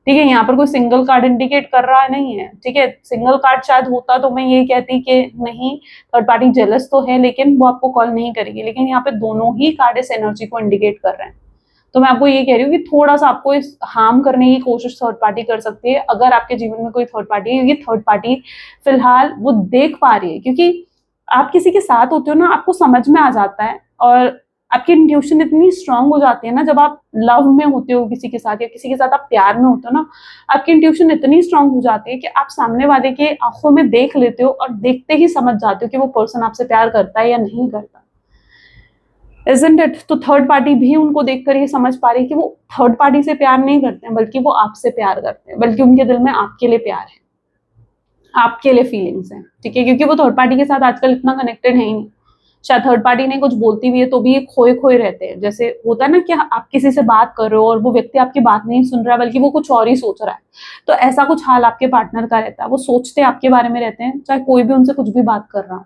ठीक है। यहाँ पर कोई सिंगल कार्ड इंडिकेट कर रहा है नहीं है, ठीक है। सिंगल कार्ड शायद होता तो मैं ये कहती कि नहीं, थर्ड पार्टी जेलस तो है लेकिन वो आपको कॉल नहीं करेगी, लेकिन यहाँ पे दोनों ही कार्ड इस एनर्जी को इंडिकेट कर रहे हैं। तो मैं आपको ये कह रही हूँ कि थोड़ा सा आपको इस हार्म करने की कोशिश थर्ड पार्टी कर सकती है, अगर आपके जीवन में कोई थर्ड पार्टी है। ये थर्ड पार्टी फिलहाल वो देख पा रही है, क्योंकि आप किसी के साथ होते हो ना, आपको समझ में आ जाता है, और आपकी इंट्यूशन इतनी स्ट्रांग हो जाती है ना, जब आप लव में होते हो किसी के साथ, या किसी के साथ आप प्यार में होते हो ना, आपकी इंट्यूशन इतनी स्ट्रांग हो जाती है कि आप सामने वाले के आंखों में देख लेते हो, और देखते ही समझ जाते हो कि वो पर्सन आपसे प्यार करता है या नहीं करता। Isn't it? तो थर्ड पार्टी भी उनको देखकर ये समझ पा रही है कि वो थर्ड पार्टी से प्यार नहीं करते हैं, बल्कि वो आपसे प्यार करते हैं, बल्कि उनके दिल में आपके लिए प्यार है, आपके लिए फीलिंग्स हैं, ठीक है, क्योंकि वो थर्ड पार्टी के साथ आजकल इतना कनेक्टेड है ही नहीं। शायद थर्ड पार्टी ने कुछ बोलती हुई है तो भी ये खोए खोए रहते हैं। जैसे होता है ना कि आप किसी से बात कर रहे हो और वो व्यक्ति आपकी बात नहीं सुन रहा है, बल्कि वो कुछ और ही सोच रहा है। तो ऐसा कुछ हाल आपके पार्टनर का रहता है, वो सोचते आपके बारे में रहते हैं, चाहे कोई भी उनसे कुछ भी बात कर रहा हो।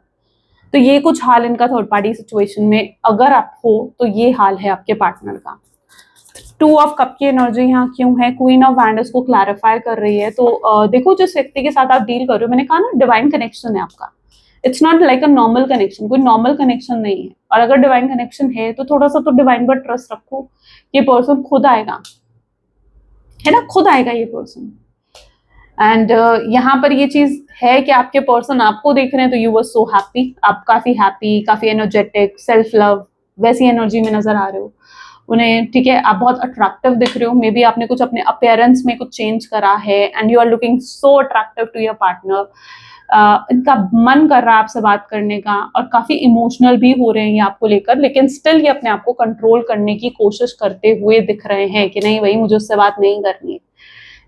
तो ये कुछ हाल इनका थर्ड पार्टी सिचुएशन में अगर आप हो तो ये हाल है आपके पार्टनर का। 2 ऑफ कप की एनर्जी यहाँ क्यों है? क्वीन ऑफ वैंडस को क्लैरिफाई कर रही है। तो देखो, जिस व्यक्ति के साथ आप डील कर रहे हो, मैंने कहा ना डिवाइन कनेक्शन है आपका। It's not like a normal connection, कोई नॉर्मल कनेक्शन नहीं है। और अगर डिवाइन कनेक्शन है तो थोड़ा सा तो डिवाइन पर ट्रस्ट रखो, ये पर्सन खुद आएगा, है ना, खुद आएगा ये पर्सन। एंड यहाँ पर ये चीज है कि आपके पर्सन आपको देख रहे हैं तो यू वर सो हैप्पी, आप काफी हैप्पी, काफी एनर्जेटिक, सेल्फ लव, वैसी एनर्जी में नजर आ रहे हो उन्हें। ठीक है, आप बहुत अट्रैक्टिव दिख रहे हो, मे बी आपने कुछ अपने अपीयरेंस में कुछ चेंज करा है and you are looking so attractive to your partner. इनका मन कर रहा है आपसे बात करने का और काफी इमोशनल भी हो रहे हैं ये आपको लेकर, लेकिन स्टिल ये अपने आप को कंट्रोल करने की कोशिश करते हुए दिख रहे हैं कि नहीं भाई, मुझे उससे बात नहीं करनी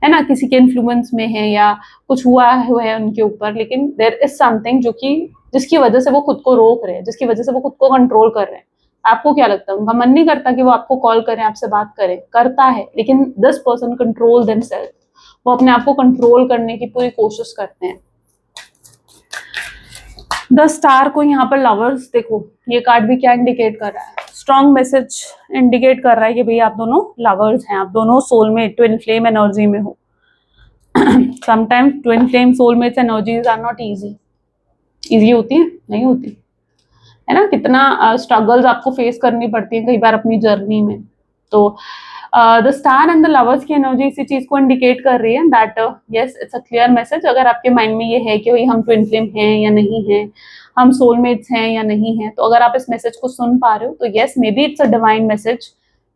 है ना, किसी के इन्फ्लुएंस में है या कुछ हुआ है उनके ऊपर, लेकिन देयर इज समथिंग जो कि जिसकी वजह से वो खुद को रोक रहे हैं, जिसकी वजह से वो खुद को कंट्रोल कर रहे हैं। आपको क्या लगता है? उनका मन नहीं करता कि वो आपको कॉल करें, आपसे बात करें? करता है, लेकिन दिस पर्सन कंट्रोल देमसेल्फ, वो अपने आप को कंट्रोल करने की पूरी कोशिश करते हैं। द स्टार को यहाँ पर लवर्स, देखो ये कार्ड भी क्या इंडिकेट कर रहा है? स्ट्रॉन्ग मैसेज इंडिकेट कर रहा है कि भाई आप दोनों लवर्स हैं, आप दोनों सोलमेट, ट्विन फ्लेम एनर्जी में हो। Sometimes twin flame soulmates energies are not easy होती है, नहीं होती है ना। कितना स्ट्रगल्स आपको फेस करनी पड़ती है कई बार अपनी जर्नी में। तो the star and the lovers की एनर्जी इसी चीज को इंडिकेट कर रही है that yes, it's a clear message. अगर आपके माइंड में ये है कि भाई हम ट्विन फ्लेम हैं या नहीं हैं, हम सोलमेट्स हैं या नहीं हैं, तो अगर आप इस मैसेज को सुन पा रहे हो तो yes, may be it's a divine message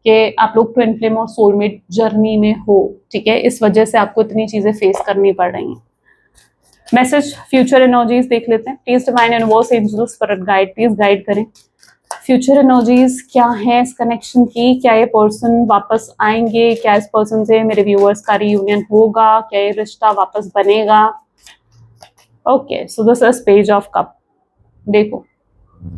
कि आप लोग ट्विन फ्लेम और सोलमेट जर्नी में हो। ठीक है, इस वजह से आपको इतनी चीजें फेस करनी पड़ रही हैं। मैसेज फ्यूचर एनर्जीज देख लेते हैं। Please divine universe angels spirit guide, please guide करें फ्यूचर एनर्जीज क्या है इस कनेक्शन की। क्या ये पर्सन वापस आएंगे? क्या इस पर्सन से मेरे व्यूअर्स का रियूनियन होगा? क्या ये रिश्ता वापस बनेगा? Okay, so this is page of cup. देखो,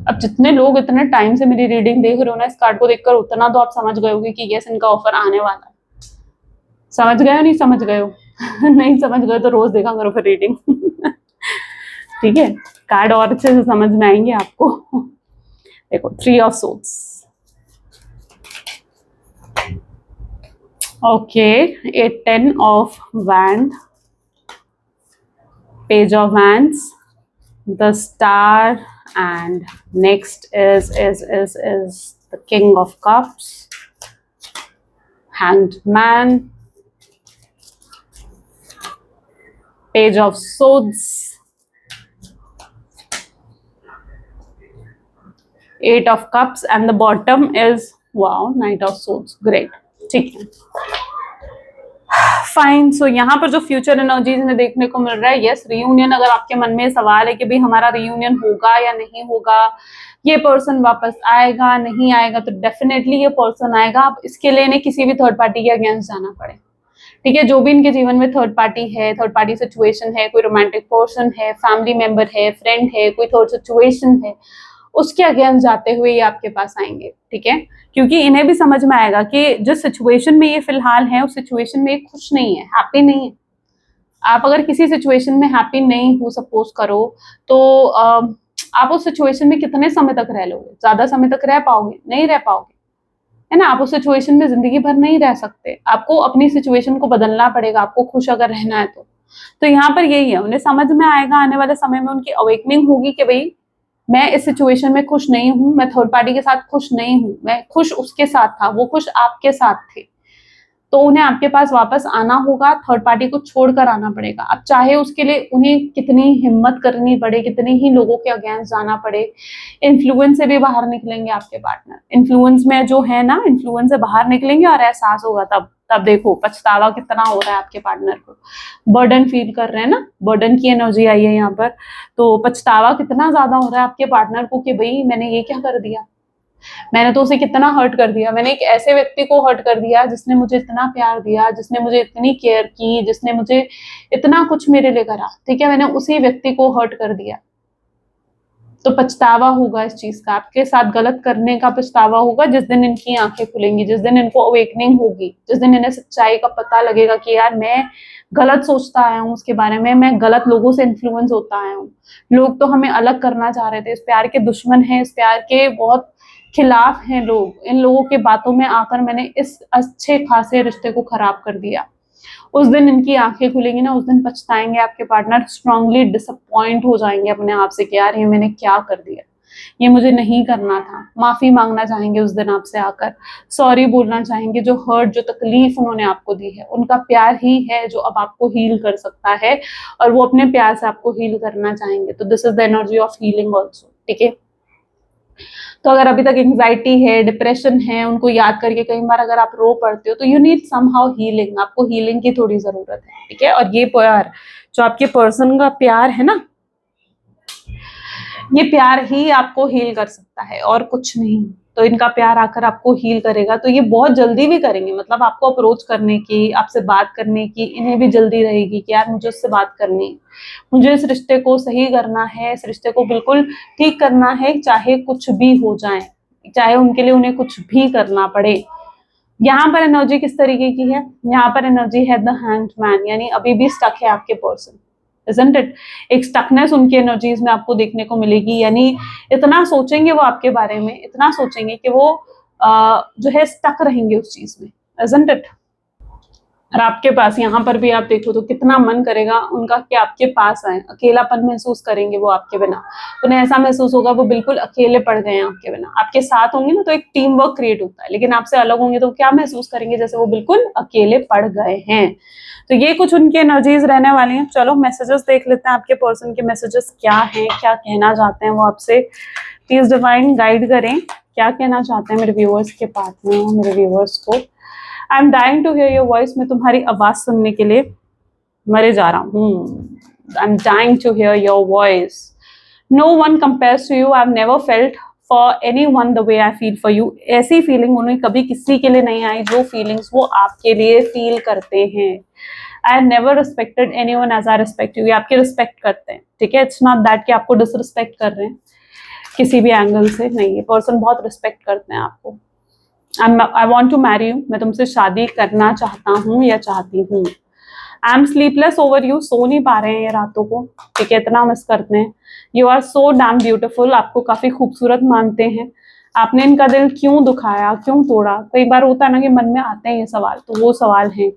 अब जितने लोग इतने टाइम से मेरी रीडिंग देख रहे हो ना, इस कार्ड को देखकर उतना तो आप समझ गए होगे कि यस, इनका ऑफर आने वाला है। समझ गए हो? नहीं समझ गए हो? नहीं समझ गए तो रोज देखा करो फिर रीडिंग। ठीक है, कार्ड और अच्छे से समझ में आएंगे आपको। देखो, 3 of swords, okay, 10 of wand, page of wands, the star, and next is the king of cups, hanged man, page of swords, 8 of cups, and the bottom is wow, knight of swords. Great, ठीक है, fine. सो यहाँ पर जो future energies में देखने को मिल रहा है, यस, रियूनियन। अगर आपके मन में सवाल है कि भाई हमारा रियूनियन होगा या नहीं होगा, ये पर्सन वापस आएगा नहीं आएगा, तो डेफिनेटली ये पर्सन आएगा। अब इसके लिए इन्हें किसी भी थर्ड पार्टी के अगेंस्ट जाना पड़े। ठीक है, जो भी इनके जीवन में थर्ड पार्टी है, थर्ड पार्टी सिचुएशन है, कोई रोमांटिक पर्सन है, फैमिली मेंबर है, फ्रेंड है, कोई थर्ड सिचुएशन है, उसके अगेंस्ट जाते हुए ये आपके पास आएंगे। ठीक है, क्योंकि इन्हें भी समझ में आएगा कि जिस सिचुएशन में ये फिलहाल है उस सिचुएशन में ये खुश नहीं है, हैप्पी नहीं है। आप अगर किसी सिचुएशन में हैप्पी नहीं हो, सपोज करो, तो आप उस सिचुएशन में कितने समय तक रह लोगे? ज्यादा समय तक रह पाओगे? नहीं रह पाओगे, है ना। आप उस सिचुएशन में जिंदगी भर नहीं रह सकते, आपको अपनी सिचुएशन को बदलना पड़ेगा, आपको खुश अगर रहना है तो यहाँ पर यही है, उन्हें समझ में आएगा, आने वाले समय में उनकी अवेकनिंग होगी कि भाई मैं इस सिचुएशन में खुश नहीं हूं, मैं थर्ड पार्टी के साथ खुश नहीं हूं, मैं खुश उसके साथ था, वो खुश आपके साथ थे। तो उन्हें आपके पास वापस आना होगा, थर्ड पार्टी को छोड़कर आना पड़ेगा। अब चाहे उसके लिए उन्हें कितनी हिम्मत करनी पड़े, कितने ही लोगों के अगेंस्ट जाना पड़े, इन्फ्लुएंस से भी बाहर निकलेंगे आपके पार्टनर। इन्फ्लुएंस में जो है ना, इन्फ्लुएंस से बाहर निकलेंगे और एहसास होगा तब देखो पछतावा कितना हो रहा है आपके पार्टनर को। बर्डन फील कर रहे हैं ना, बर्डन की एनर्जी आई है यहाँ पर, तो पछतावा कितना ज्यादा हो रहा है आपके पार्टनर को कि भाई मैंने ये क्या कर दिया, मैंने तो उसे कितना हर्ट कर दिया, मैंने एक ऐसे व्यक्ति को हर्ट कर दिया जिसने मुझे इतना प्यार दिया, जिसने मुझे इतनी केयर की, जिसने मुझे इतना कुछ मेरे लिए करा। ठीक है, मैंने उसी व्यक्ति को हर्ट कर दिया। तो पछतावा होगा इस चीज का, आपके साथ गलत करने का पछतावा होगा जिस दिन इनकी आंखें खुलेंगी, जिस दिन इनको अवेकनिंग होगी, जिस दिन इन्हें सच्चाई का पता लगेगा कि यार मैं गलत सोचता आया हूँ उसके बारे में, मैं गलत लोगों से इन्फ्लुएंस होता आया हूँ, लोग तो हमें अलग करना चाह रहे थे, इस प्यार के दुश्मन हैं, इस प्यार के बहुत खिलाफ हैं लोग, इन लोगों के बातों में आकर मैंने इस अच्छे खासे रिश्ते को खराब कर दिया। उस दिन इनकी आंखें खुलेंगी ना, उस दिन पछताएंगे आपके पार्टनर, स्ट्रांगली डिसअपॉइंट हो जाएंगे अपने आप से कि यार ये मैंने क्या कर दिया, ये मुझे नहीं करना था। माफी मांगना चाहेंगे उस दिन आपसे आकर, सॉरी बोलना चाहेंगे, जो हर्ट जो तकलीफ उन्होंने आपको दी है, उनका प्यार ही है जो अब आपको हील कर सकता है, और वो अपने प्यार से आपको हील करना चाहेंगे। तो this is the energy of healing also, ठीक है। तो अगर अभी तक एंग्जाइटी है, डिप्रेशन है, उनको याद करके कई बार अगर आप रो पड़ते हो, तो यू नीड समहाउ हीलिंग, आपको हीलिंग की थोड़ी जरूरत है, ठीक है। और ये प्यार जो आपके पर्सन का प्यार है ना, ये प्यार ही आपको हील कर सकता है और कुछ नहीं। तो इनका प्यार आकर आपको हील करेगा, तो ये बहुत जल्दी भी करेंगे, मतलब आपको अप्रोच करने की, आपसे बात करने की इन्हें भी जल्दी रहेगी कि यार मुझे उससे बात करनी है, मुझे इस रिश्ते को सही करना है, इस रिश्ते को बिल्कुल ठीक करना है, चाहे कुछ भी हो जाए, चाहे उनके लिए उन्हें कुछ भी करना पड़े। यहाँ पर एनर्जी किस तरीके की है, यहाँ पर एनर्जी है द हैंग्ड मैन, यानी अभी भी स्टक है आपके पर्सन, isn't it? एक स्टकनेस उनकी एनर्जीज में आपको देखने को मिलेगी, यानी इतना सोचेंगे वो आपके बारे में, इतना सोचेंगे कि वो जो है स्टक रहेंगे उस चीज में, isn't it? और आपके पास यहाँ पर भी आप देखो तो कितना मन करेगा उनका कि आपके पास आए, अकेलापन महसूस करेंगे वो आपके बिना, उन्हें ऐसा महसूस होगा वो बिल्कुल अकेले पड़ गए हैं आपके बिना। आपके साथ होंगे ना तो एक टीम वर्क क्रिएट होता है, लेकिन आपसे अलग होंगे तो क्या महसूस करेंगे, जैसे वो बिल्कुल अकेले पड़ गए हैं। तो ये कुछ उनकी एनर्जीज रहने वाली हैं। चलो मैसेजेस देख लेते हैं, आपके पर्सन के मैसेजेस क्या हैं, क्या कहना चाहते हैं वो आपसे। प्लीज डिवाइन गाइड करें, क्या कहना चाहते हैं मेरे व्यूअर्स के पास में, मेरे व्यूअर्स को। I am dying to hear your voice, मैं तुम्हारी आवाज सुनने के लिए मरे जा रहा हूँ। I am dying to hear your voice. No one compares to you, I have never felt for anyone the way I feel for you. ऐसी फीलिंग उन्हें कभी किसी के लिए नहीं आई जो फीलिंग्स वो आपके लिए फील करते हैं। I never respected anyone as I respect you, ये आपकी रिस्पेक्ट करते हैं, ठीक है। इट्स नॉट दैट कि आपको डिसरिस्पेक्ट कर रहे हैं किसी भी एंगल से, नहीं, ये पर्सन बहुत रिस्पेक्ट करते हैं आपको। I want to marry you, मैं तुमसे शादी करना चाहता हूँ या चाहती हूँ। I am sleepless over you, सो नहीं पा रहे हैं ये रातों को, ठीक है, इतना मिस करते हैं। You are so damn beautiful, आपको काफी खूबसूरत मानते हैं। आपने इनका दिल क्यों दुखाया, क्यों तोड़ा, कई बार होता है ना कि मन में आते हैं ये सवाल, तो वो सवाल है।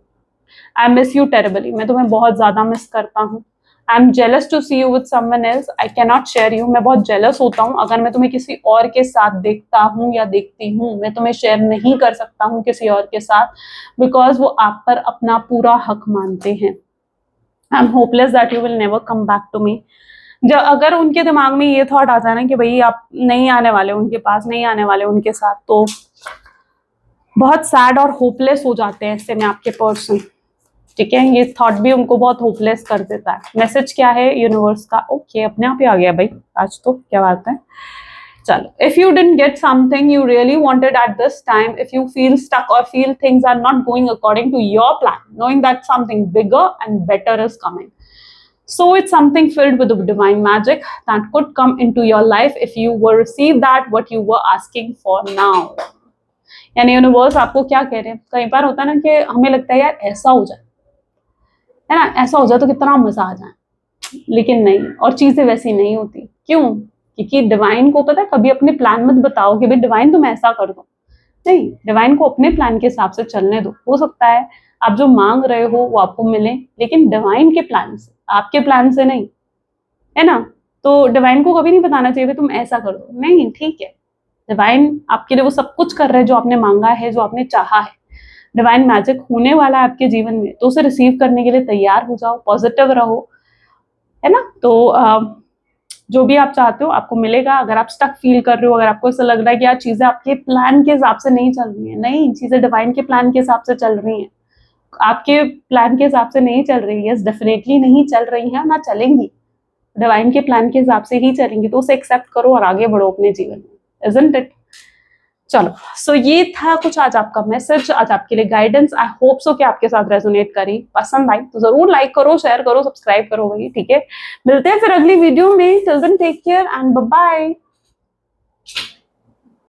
आई मिस यू टेरेबली, मैं तुम्हें बहुत ज्यादा मिस करता हूँ। I am jealous to see you with someone else, I can not share you, मैं बहुत जेलस होता हूँ अगर मैं तुम्हें किसी और के साथ देखता हूँ या देखती हूँ, मैं तुम्हें शेयर नहीं कर सकता हूँ किसी और के साथ, बिकॉज वो आप पर अपना पूरा हक मानते हैं। I am hopeless that you will never come back to me. जब अगर उनके दिमाग में ये थॉट आता है ना कि भाई आप नहीं आने वाले उनके पास, नहीं आने वाले उनके साथ, तो बहुत सैड और होपलेस हो जाते हैं ऐसे में आपके पर्सन, ठीक है। ये थॉट भी उनको बहुत होपलेस कर देता है। मैसेज क्या है यूनिवर्स का, ओके अपने आप ही आ गया भाई आज तो, क्या बात है। चलो, if you didn't get something you really wanted at this time, if you feel stuck or feel things are not going according to your plan, knowing that something bigger and better is coming, so it's something filled with the divine magic that could come into your life if you were receive that what you were asking for now। यानी universe आपको क्या कह रहे हैं, कई बार होता है ना कि हमें लगता है यार ऐसा हो जाए, है ना, ऐसा हो जाए तो कितना मजा आ जाए, लेकिन नहीं, और चीजें वैसी नहीं होती। क्यों? क्योंकि डिवाइन को पता है, कभी अपने प्लान मत बताओ कि भाई डिवाइन तुम ऐसा कर दो, नहीं, डिवाइन को अपने प्लान के हिसाब से चलने दो। हो सकता है आप जो मांग रहे हो वो आपको मिले, लेकिन डिवाइन के प्लान से, आपके प्लान से नहीं, है ना। तो डिवाइन को कभी नहीं बताना चाहिए तुम ऐसा कर दो, नहीं, ठीक है, डिवाइन आपके लिए वो सब कुछ कर रहे हैं जो आपने मांगा है, जो आपने चाहा है। डिवाइन मैजिक होने वाला है आपके जीवन में, तो उसे रिसीव करने के लिए तैयार हो जाओ, पॉजिटिव रहो, है ना। तो जो भी आप चाहते हो आपको मिलेगा। अगर आप स्टक फील कर रहे हो, अगर आपको ऐसा लग रहा है कि यार चीजें आपके प्लान के हिसाब से नहीं चल रही है, नहीं, चीजें डिवाइन के प्लान के हिसाब से चल रही हैं, आपके प्लान के हिसाब से नहीं चल रही है, डेफिनेटली नहीं चल रही है, ना चलेंगी, डिवाइन के प्लान के हिसाब से ही चलेंगी। तो उसे एक्सेप्ट करो और आगे बढ़ो अपने जीवन में, isn't it? चलो, सो ये था कुछ आज आपका मैसेज, आज आपके लिए गाइडेंस। आई होप सो कि आपके साथ रेजोनेट करी, पसंद आई तो जरूर लाइक करो, शेयर करो, सब्सक्राइब करो भाई, ठीक है। मिलते हैं फिर अगली वीडियो में। Till then take care and bye bye.